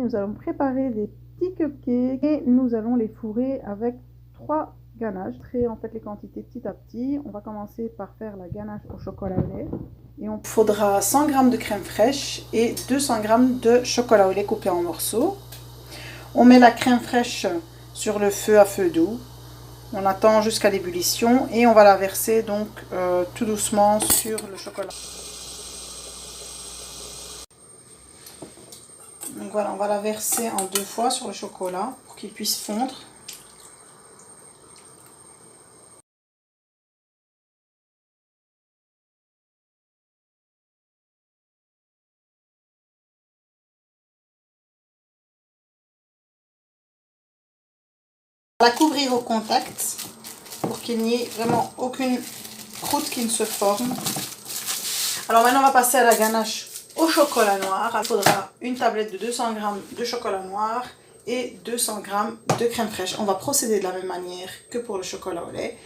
nous allons préparer des petits cupcakes et nous allons les fourrer avec 3 ganaches. Très en fait les quantités petit à petit. On va commencer par faire la ganache au chocolat au lait. Et on faudra 100 g de crème fraîche et 200 g de chocolat au lait coupé en morceaux. On met la crème fraîche sur le feu à feu doux. On attend jusqu'à l'ébullition et on va la verser donc tout doucement sur le chocolat. Donc voilà, on va la verser en 2 fois sur le chocolat pour qu'il puisse fondre. On va la couvrir au contact pour qu'il n'y ait vraiment aucune croûte qui ne se forme. Alors maintenant on va passer à la ganache au chocolat noir. Il faudra une tablette de 200 g de chocolat noir et 200 g de crème fraîche. On va procéder de la même manière que pour le chocolat au lait.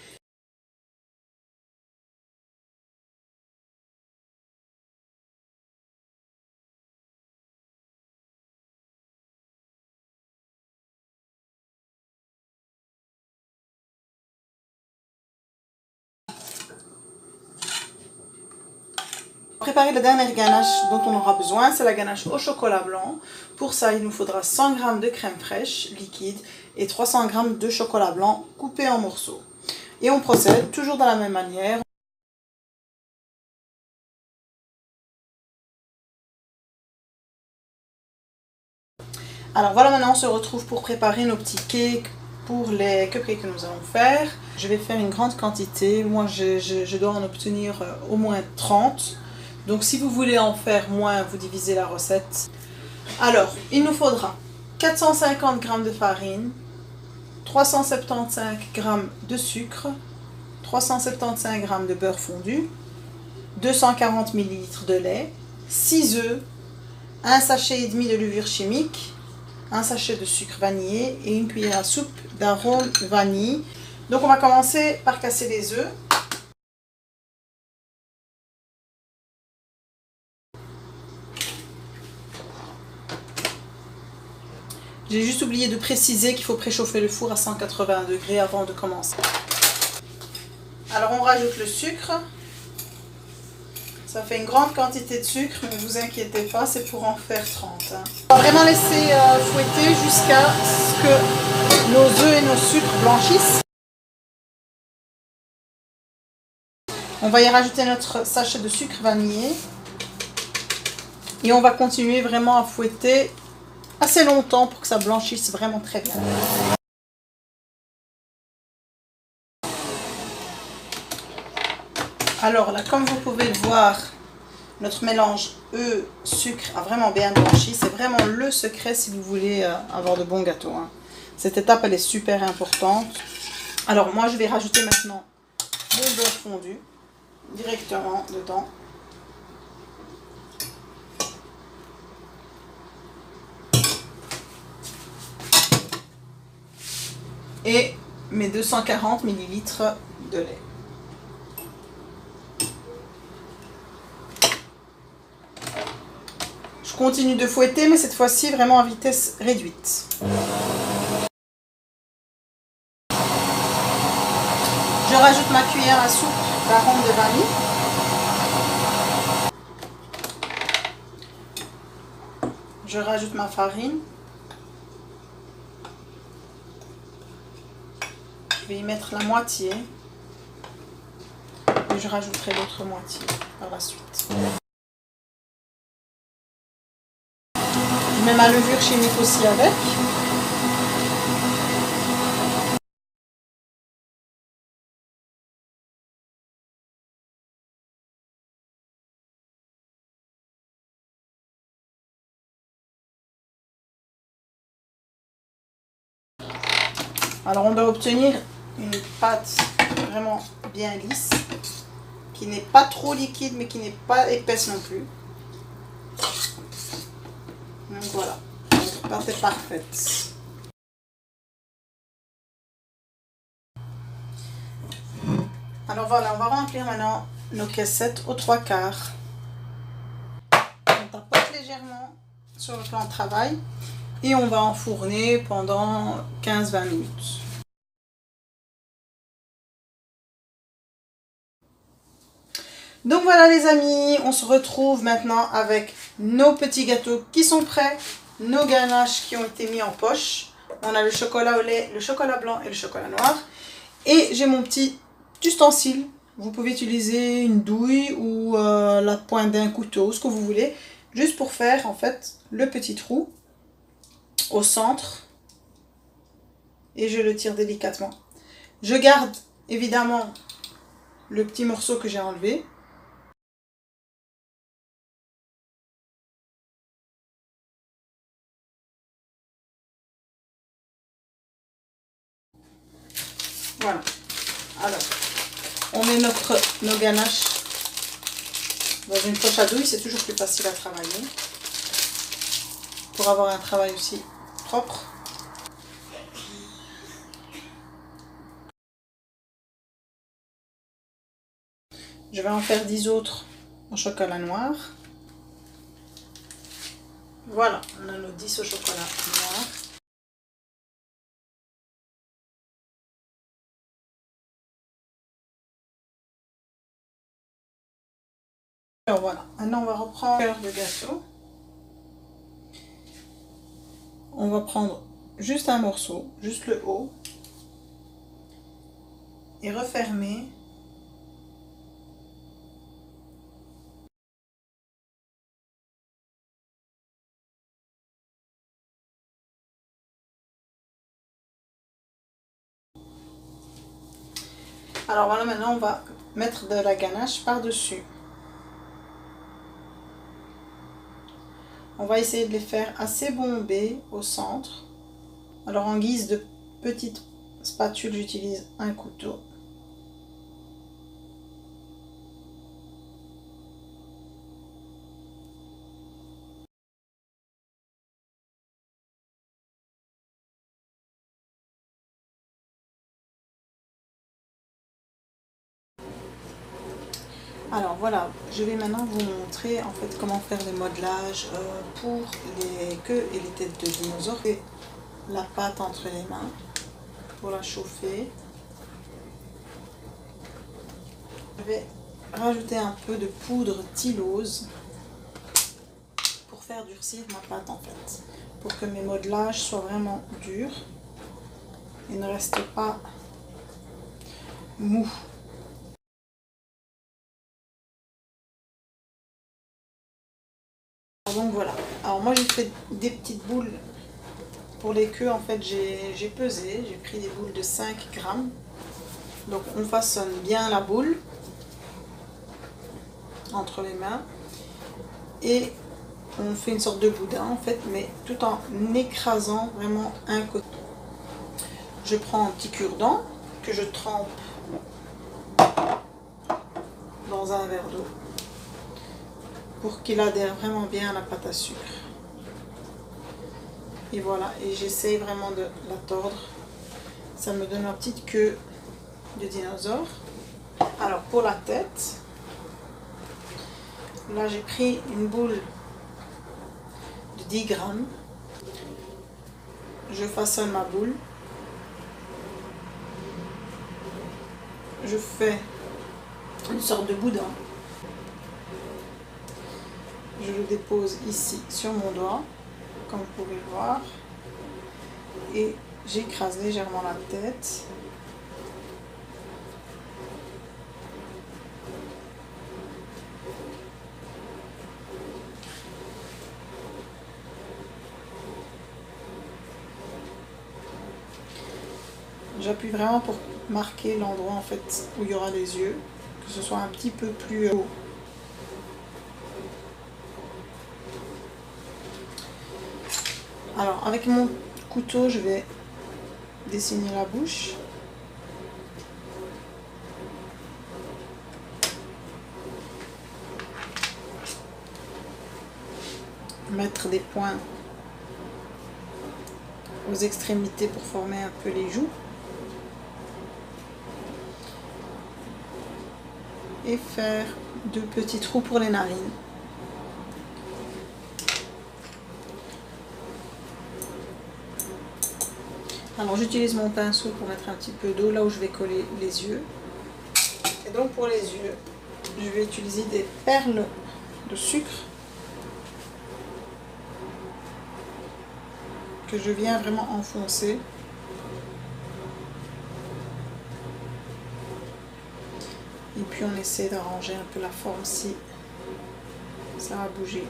Préparer la dernière ganache dont on aura besoin, c'est la ganache au chocolat blanc. Pour ça, il nous faudra 100 g de crème fraîche liquide et 300 g de chocolat blanc coupé en morceaux. Et on procède toujours de la même manière. Alors voilà, maintenant on se retrouve pour préparer nos petits cakes pour les cupcakes que nous allons faire. Je vais faire une grande quantité. Moi, je dois en obtenir au moins 30. Donc si vous voulez en faire moins, vous divisez la recette. Alors, il nous faudra 450 g de farine, 375 g de sucre, 375 g de beurre fondu, 240 ml de lait, 6 œufs, un sachet et demi de levure chimique, un sachet de sucre vanillé et une cuillère à soupe d'arôme vanille. Donc on va commencer par casser les œufs. J'ai juste oublié de préciser qu'il faut préchauffer le four à 180 degrés avant de commencer. Alors on rajoute le sucre. Ça fait une grande quantité de sucre, mais ne vous inquiétez pas, c'est pour en faire 30. On va vraiment laisser fouetter jusqu'à ce que nos œufs et nos sucres blanchissent. On va y rajouter notre sachet de sucre vanillé. Et on va continuer vraiment à fouetter assez longtemps pour que ça blanchisse vraiment très bien. Alors là, comme vous pouvez le voir, notre mélange œufs-sucre a vraiment bien blanchi. C'est vraiment le secret si vous voulez avoir de bons gâteaux. Cette étape, elle est super importante. Alors moi, je vais rajouter maintenant mon beurre fondu directement dedans. Et mes 240 ml de lait. Je continue de fouetter, mais cette fois-ci vraiment à vitesse réduite. Je rajoute ma cuillère à soupe d'arôme de vanille. Je rajoute ma farine. Je vais y mettre la moitié. Et je rajouterai l'autre moitié par la suite. Je mets ma levure chimique aussi avec. Alors on doit obtenir une pâte vraiment bien lisse, qui n'est pas trop liquide mais qui n'est pas épaisse non plus. Donc voilà, notre pâte est parfaite. Alors voilà, on va remplir maintenant nos caissettes aux 3/4. On tapote légèrement sur le plan de travail Et on va enfourner pendant 15-20 minutes. Donc voilà les amis, on se retrouve maintenant avec nos petits gâteaux qui sont prêts, nos ganaches qui ont été mis en poche. On a le chocolat au lait, le chocolat blanc et le chocolat noir. Et j'ai mon petit ustensile. Vous pouvez utiliser une douille ou la pointe d'un couteau, ce que vous voulez. Juste pour faire en fait le petit trou au centre. Et je le tire délicatement. Je garde évidemment le petit morceau que j'ai enlevé. Voilà. Alors, on met nos ganaches dans une poche à douille. C'est toujours plus facile à travailler. Pour avoir un travail aussi propre. Je vais en faire 10 autres en chocolat noir. Voilà, on a nos 10 au chocolat noir. Alors voilà, maintenant on va reprendre le cœur de gâteau. On va prendre juste un morceau, juste le haut. Et refermer. Alors voilà, maintenant on va mettre de la ganache par-dessus. On va essayer de les faire assez bombés au centre. Alors en guise de petite spatule, j'utilise un couteau. Alors voilà, je vais maintenant vous montrer en fait comment faire les modelages pour les queues et les têtes de dinosaures. Et la pâte entre les mains pour la chauffer. Je vais rajouter un peu de poudre tylose pour faire durcir ma pâte en fait. Pour que mes modelages soient vraiment durs et ne restent pas mous. Donc voilà, alors moi j'ai fait des petites boules pour les queues. En fait j'ai pesé, j'ai pris des boules de 5 grammes. Donc on façonne bien la boule entre les mains et on fait une sorte de boudin en fait, mais tout en écrasant vraiment un côté. Je prends un petit cure-dent que je trempe dans un verre d'eau pour qu'il adhère vraiment bien à la pâte à sucre. Et voilà, et j'essaye vraiment de la tordre. Ça me donne ma petite queue de dinosaure. Alors pour la tête, là j'ai pris une boule de 10 grammes. Je façonne ma boule. Je fais une sorte de boudin. Je le dépose ici sur mon doigt, comme vous pouvez le voir. Et j'écrase légèrement la tête. J'appuie vraiment pour marquer l'endroit en fait où il y aura les yeux, que ce soit un petit peu plus haut. Alors avec mon couteau, je vais dessiner la bouche. Mettre des points aux extrémités pour former un peu les joues. Et faire 2 petits trous pour les narines. Alors j'utilise mon pinceau pour mettre un petit peu d'eau là où je vais coller les yeux. Et donc pour les yeux, je vais utiliser des perles de sucre que je viens vraiment enfoncer. Et puis on essaie d'arranger un peu la forme si ça a bougé.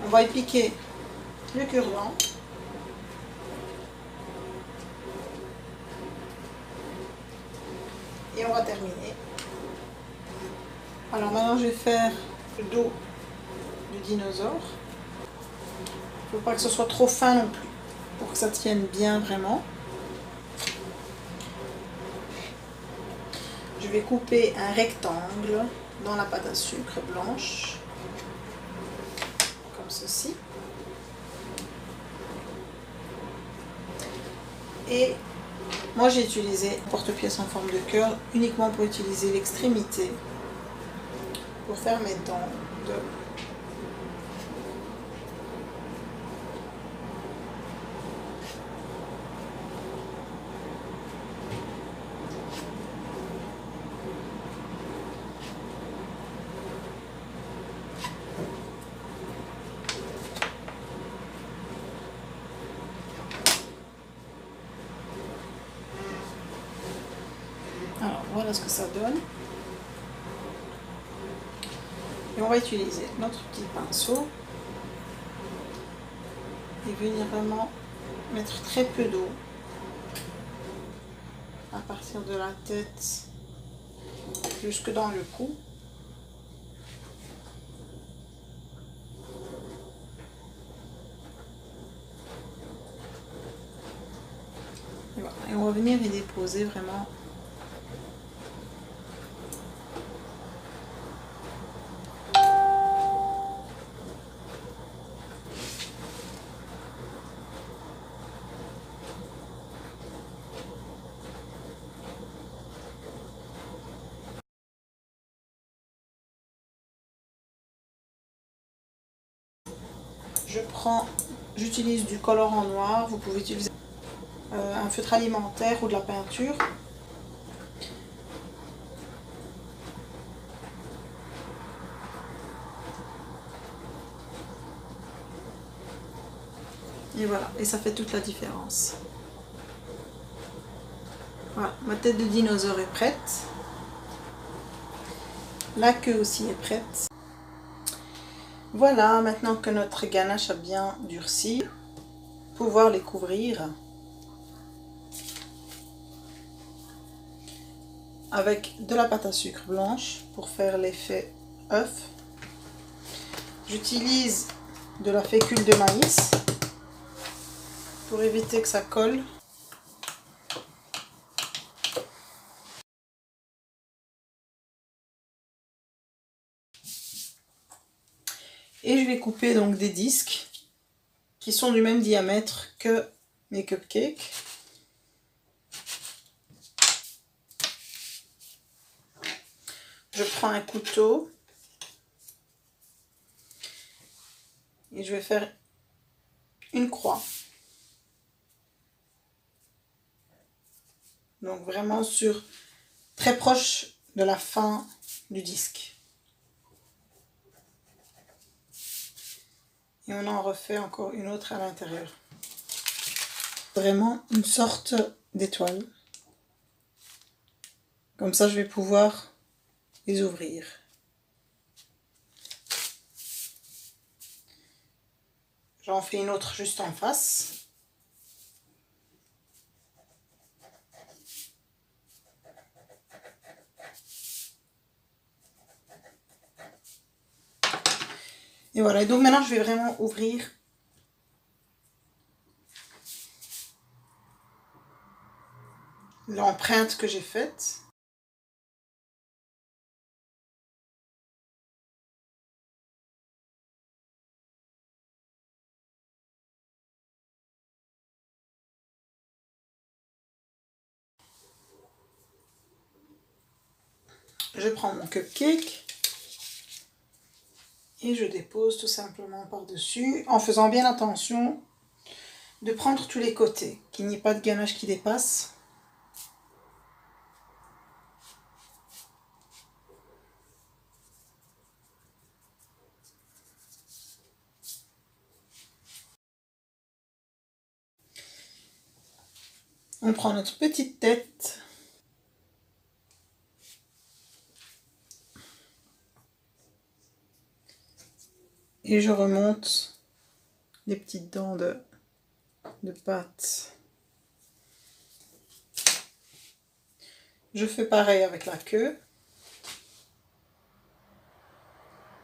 On va appliquer le cure-dent. Et on va terminer. Alors maintenant je vais faire le dos du dinosaure. Il ne faut pas que ce soit trop fin non plus, pour que ça tienne bien vraiment. Je vais couper un rectangle dans la pâte à sucre blanche, comme ceci. Et moi j'ai utilisé un porte-pièce en forme de cœur uniquement pour utiliser l'extrémité pour faire mes dents de... Alors voilà ce que ça donne. Et on va utiliser notre petit pinceau et venir vraiment mettre très peu d'eau à partir de la tête jusque dans le cou. Et voilà. Et on va venir y déposer vraiment . J'utilise du colorant noir, vous pouvez utiliser un feutre alimentaire ou de la peinture. Et voilà, et ça fait toute la différence. Voilà, ma tête de dinosaure est prête. La queue aussi est prête. Voilà, maintenant que notre ganache a bien durci, pouvoir les couvrir avec de la pâte à sucre blanche pour faire l'effet œuf. J'utilise de la fécule de maïs pour éviter que ça colle. Et je vais couper donc des disques qui sont du même diamètre que mes cupcakes. Je prends un couteau et je vais faire une croix. Donc vraiment très proche de la fin du disque. Et on en refait encore une autre à l'intérieur. Vraiment une sorte d'étoile. Comme ça, je vais pouvoir les ouvrir. J'en fais une autre juste en face. Et voilà, et donc maintenant je vais vraiment ouvrir l'empreinte que j'ai faite. Je prends mon cupcake et je dépose tout simplement par-dessus en faisant bien attention de prendre tous les côtés, qu'il n'y ait pas de ganache qui dépasse. On prend notre petite tête. Et je remonte les petites dents de pâte. Je fais pareil avec la queue.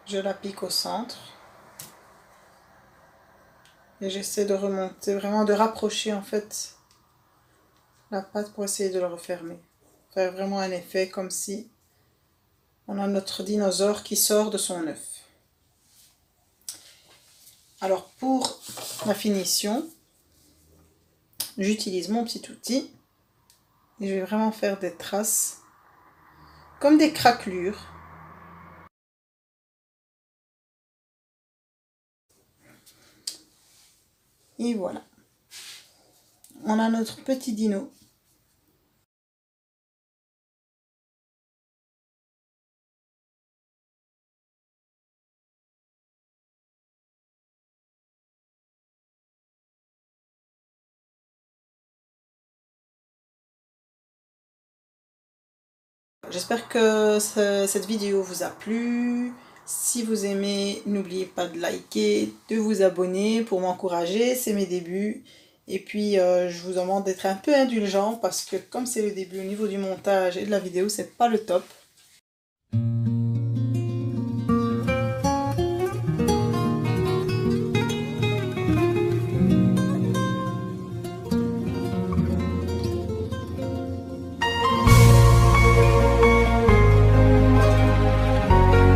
Je la pique au centre. Et j'essaie de remonter, vraiment de rapprocher en fait la pâte pour essayer de le refermer. Faire vraiment un effet comme si on a notre dinosaure qui sort de son œuf. Alors pour la finition, j'utilise mon petit outil et je vais vraiment faire des traces comme des craquelures. Et voilà, on a notre petit dino. J'espère que cette vidéo vous a plu. Si vous aimez, n'oubliez pas de liker, de vous abonner pour m'encourager, c'est mes débuts. Et puis je vous demande d'être un peu indulgent parce que comme c'est le début au niveau du montage et de la vidéo, c'est pas le top.